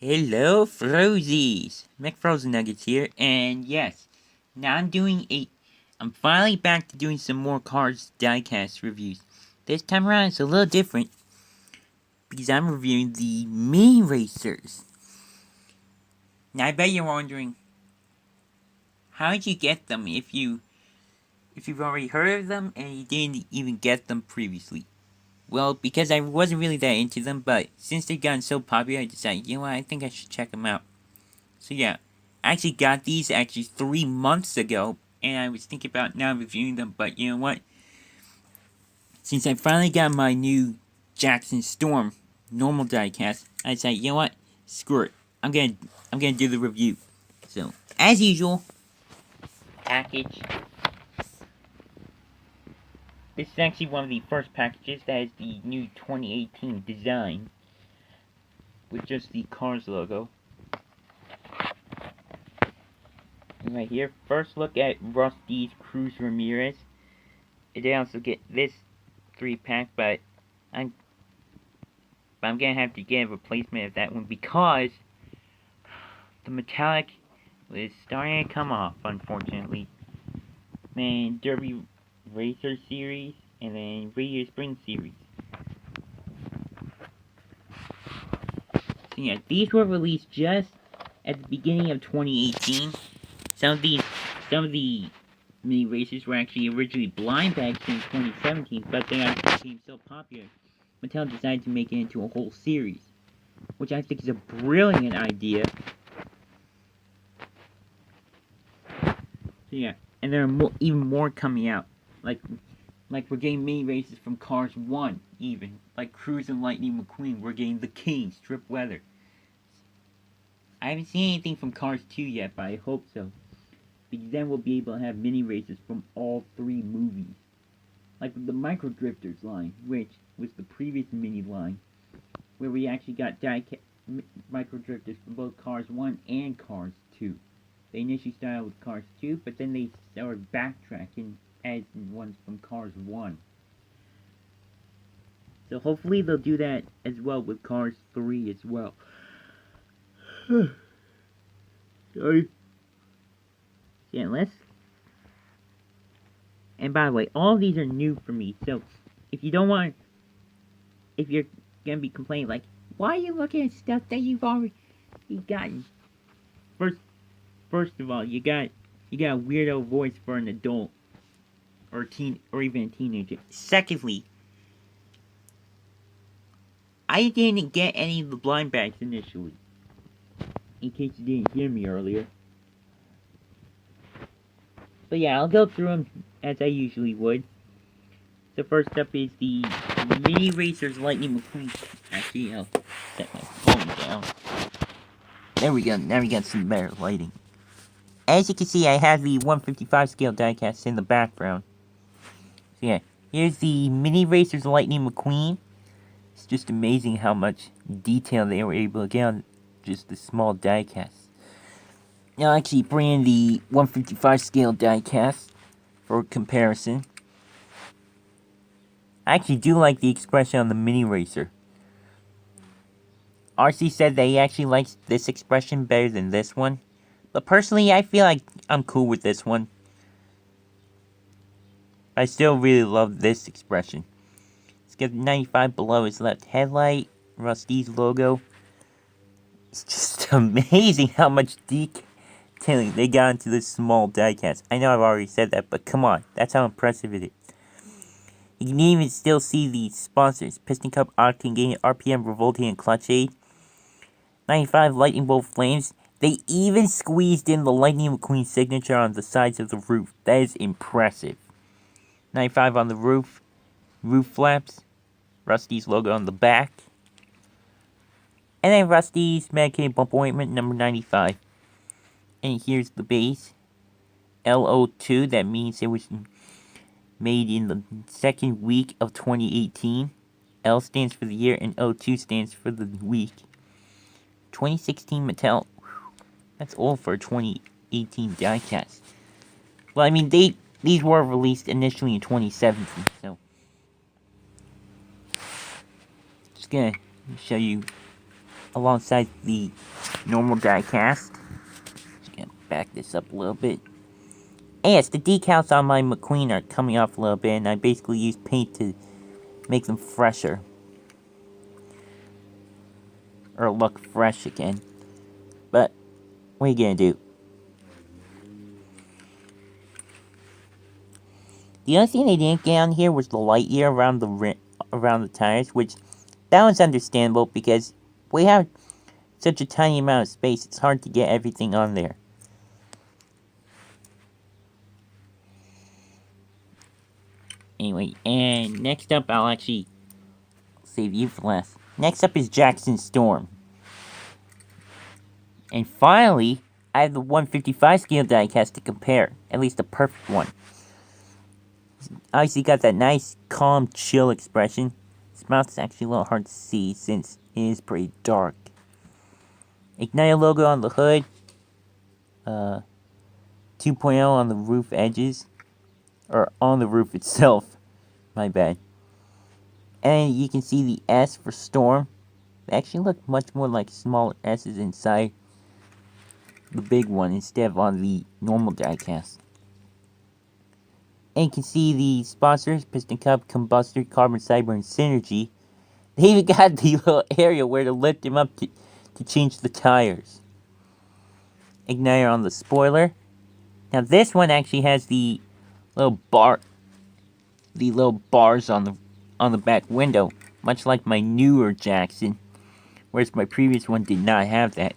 Hello, Frozies! McFrozen Nuggets here, and yes, now I'm finally back to doing some more Cars diecast reviews. This time around it's a little different, because I'm reviewing the Mini Racers. Now I bet you're wondering, how did you get them if you've already heard of them and you didn't even get them previously? Well, because I wasn't really that into them, but since they've gotten so popular, I decided, you know what, I think I should check them out. So yeah, I actually got these 3 months ago, and I was thinking about now reviewing them, but you know what? Since I finally got my new Jackson Storm normal diecast, I decided, you know what? Screw it. I'm gonna do the review. So, as usual, package. This is actually one of the first packages that is the new 2018 design with just the Cars logo. Right here, first look at Rust-Eze Cruz Ramirez. They also get this 3-pack, but I'm gonna have to get a replacement of that one because the metallic is starting to come off, unfortunately. Man, Derby Racer series and then Radio Spring series. So yeah, these were released just at the beginning of 2018. Some of the mini racers were actually originally blind bags in 2017, but they actually became so popular, Mattel decided to make it into a whole series, which I think is a brilliant idea. So yeah, and there are even more coming out, like we're getting mini races from Cars 1, even like Cruz and Lightning McQueen. We're getting the King Strip Weather. I haven't seen anything from Cars 2 yet, but I hope so, because then we'll be able to have mini races from all 3 movies, like the Micro Drifters line, which was the previous mini line, where we actually got Micro Drifters for both Cars 1 and Cars 2. They initially started with Cars 2, but then they started backtracking as ones from Cars 1. So hopefully they'll do that as well with Cars 3 as well. Sorry. Yeah, and by the way, all of these are new for me, so if you're gonna be complaining like, why are you looking at stuff that you've already gotten? First of all, you got a weirdo voice for an adult or even a teenager. Secondly, I didn't get any of the blind bags initially, in case you didn't hear me earlier. But yeah, I'll go through them as I usually would. So first up is the Mini Racers Lightning McQueen. Actually, I'll set my phone down. There we go. Now we got some better lighting. As you can see, I have the 155 scale diecast in the background. So yeah, here's the Mini Racers Lightning McQueen. It's just amazing how much detail they were able to get on just the small diecast. Now I'll actually bring in the 155 scale diecast for comparison. I actually do like the expression on the Mini Racer. RC said that he actually likes this expression better than this one. But personally, I feel like I'm cool with this one. I still really love this expression. It's got 95 below his left headlight, Rust-Eze logo. It's just amazing how much detailing they got into this small diecast. I know I've already said that, but come on, that's how impressive it is. You can even still see the sponsors: Piston Cup, Octane Gain, RPM, Revolting, and Clutch Aid. 95 Lightning Bolt Flames. They even squeezed in the Lightning McQueen signature on the sides of the roof. That is impressive. 95 on the roof flaps, Rust-Eze logo on the back, and then Rust-Eze Medicated Bump Ointment number 95. And here's the base, LO2. That means it was made in the second week of 2018. L stands for the year and O2 stands for the week. 2016 Mattel. That's old for a 2018 diecast. Well, I mean, these were released initially in 2017, so just gonna show you alongside the normal die cast. Just gonna back this up a little bit. And yes, the decals on my McQueen are coming off a little bit, and I basically use paint to make them fresher. Or look fresh again. But, what are you gonna do? The only thing they didn't get on here was the light year around the tires, which that was understandable because we have such a tiny amount of space, it's hard to get everything on there. Anyway, and next up, I'll actually save you for last. Next up is Jackson Storm. And finally, I have the 155 scale diecast to compare, at least the perfect one. Obviously got that nice, calm, chill expression. His mouth is actually a little hard to see since it is pretty dark. Igniter logo on the hood. 2.0 on the roof edges. Or on the roof itself. My bad. And you can see the S for Storm. They actually look much more like smaller S's inside the big one instead of on the normal diecast. And you can see the sponsors, Piston Cup, Combustor, Carbon Cyber, and Synergy. They even got the little area where to lift him up to change the tires. Igniter on the spoiler. Now this one actually has the little bars on the back window, much like my newer Jackson, whereas my previous one did not have that.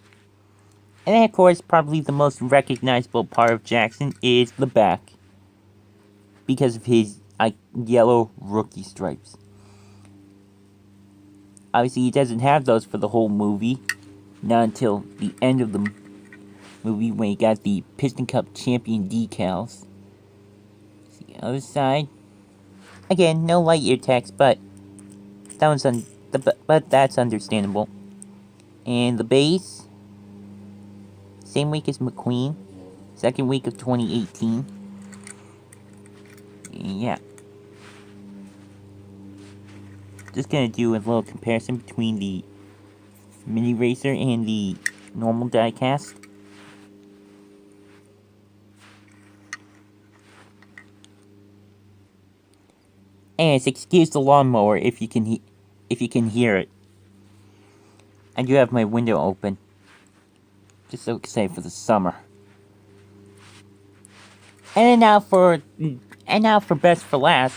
And then, of course, probably the most recognizable part of Jackson is the back, because of his yellow rookie stripes. Obviously, he doesn't have those for the whole movie, not until the end of the movie when he got the Piston Cup Champion decals. See the other side. Again, no light year text, but that's understandable. And the base, same week as McQueen, second week of 2018. Yeah. Just gonna do a little comparison between the Mini Racer and the normal diecast. And excuse the lawnmower if you can hear it. I do have my window open. Just so excited for the summer. And now for best for last,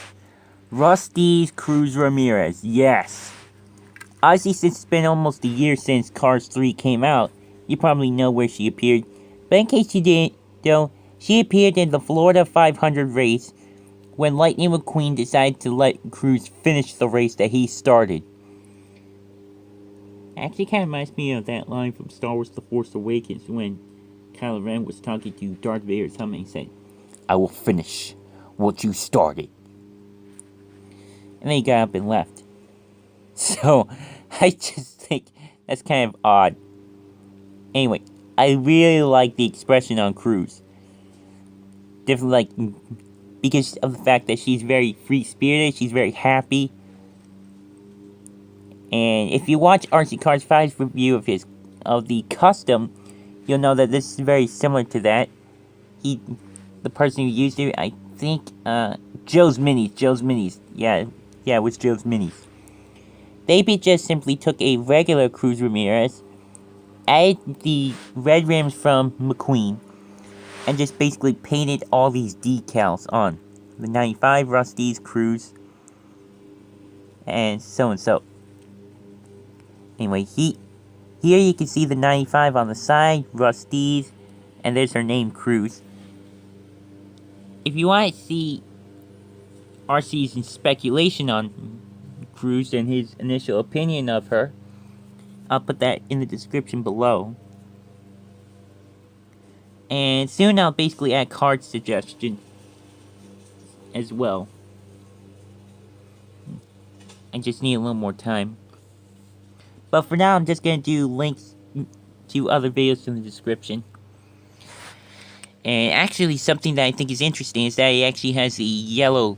Rust-Eze Cruz Ramirez. Yes. Obviously, since it's been almost a year since Cars 3 came out, you probably know where she appeared. But in case you didn't, though, she appeared in the Florida 500 race when Lightning McQueen decided to let Cruz finish the race that he started. Actually kind of reminds me of that line from Star Wars The Force Awakens when Kylo Ren was talking to Darth Vader's helmet and said, "I will finish what you started." And then he got up and left. So, I just think that's kind of odd. Anyway, I really like the expression on Cruz. Definitely like, because of the fact that she's very free-spirited, she's very happy. And if you watch RC Cars 5's review of the custom, you'll know that this is very similar to that. The person who used it, I think, Joe's Minis. Yeah, it was Joe's Minis. They just simply took a regular Cruz Ramirez, added the red rims from McQueen, and just basically painted all these decals on. The 95 Rust-Eze Cruz, and so. Anyway, here you can see the 95 on the side, Rust-Eze, and there's her name, Cruz. If you want to see RC's speculation on Cruz and his initial opinion of her, I'll put that in the description below. And soon I'll basically add card suggestion as well. I just need a little more time. But for now, I'm just going to do links to other videos in the description. And actually, something that I think is interesting is that it actually has the yellow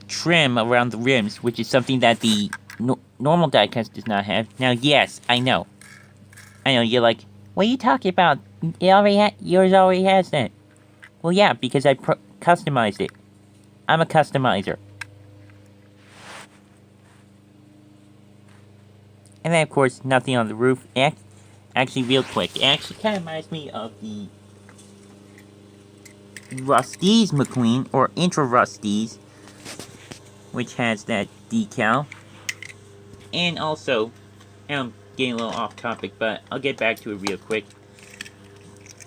trim around the rims, which is something that the normal diecast does not have. Now, yes, I know. I know, you're like, what are you talking about? Yours already has that. Well, yeah, because I customized it. I'm a customizer. And then, of course, nothing on the roof. Actually, real quick, it actually kind of reminds me of the Rust-Eze McQueen, or Intra Rust-Eze, which has that decal. And also, I'm getting a little off topic, but I'll get back to it real quick.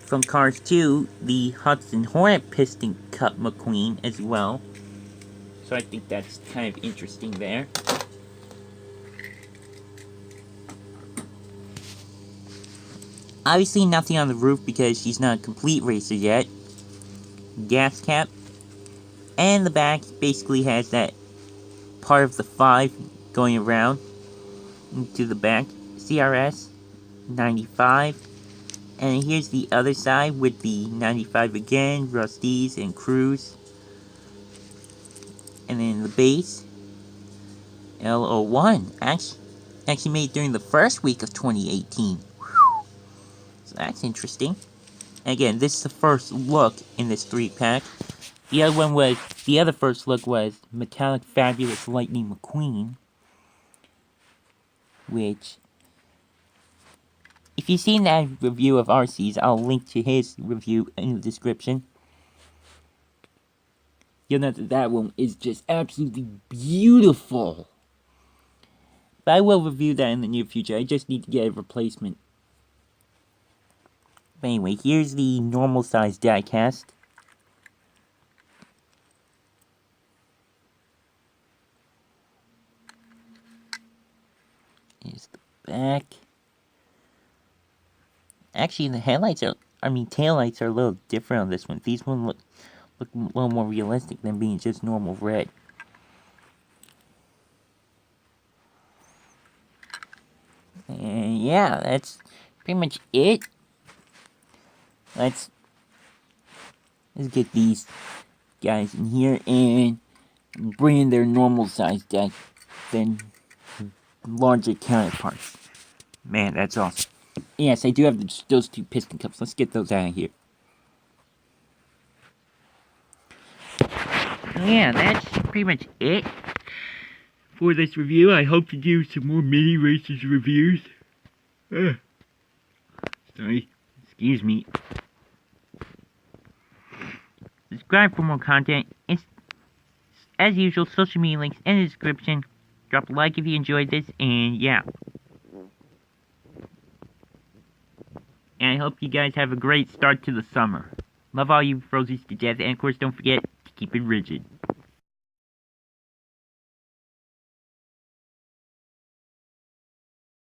From Cars 2, the Hudson Hornet piston cut McQueen as well. So I think that's kind of interesting there. Obviously nothing on the roof because she's not a complete racer yet. Gas cap. And the back basically has that part of the 5 going around into the back. CRS 95. And here's the other side with the 95 again, Rust-Eze and Cruz. And then the base, L01. Actually made during the first week of 2018. So that's interesting. Again, this is the first look in this 3-pack. The other first look was Metallic Fabulous Lightning McQueen. Which, if you've seen that review of RC's, I'll link to his review in the description. You'll know that one is just absolutely beautiful. But I will review that in the near future. I just need to get a replacement. But anyway, here's the normal size diecast. Here's the back. Actually, the taillights are a little different on this one. These ones look a little more realistic than being just normal red. And yeah, that's pretty much it. Let's get these guys in here and bring in their normal size deck, then larger counterparts. Man, that's awesome. Yes, I do have those 2 piston cups. Let's get those out of here. Yeah, that's pretty much it for this review. I hope to do some more mini races reviews. Sorry, excuse me. Subscribe for more content. It's, as usual, social media links in the description. Drop a like if you enjoyed this, and yeah. And I hope you guys have a great start to the summer. Love all you Frozzies to death, and of course don't forget to keep it rigid.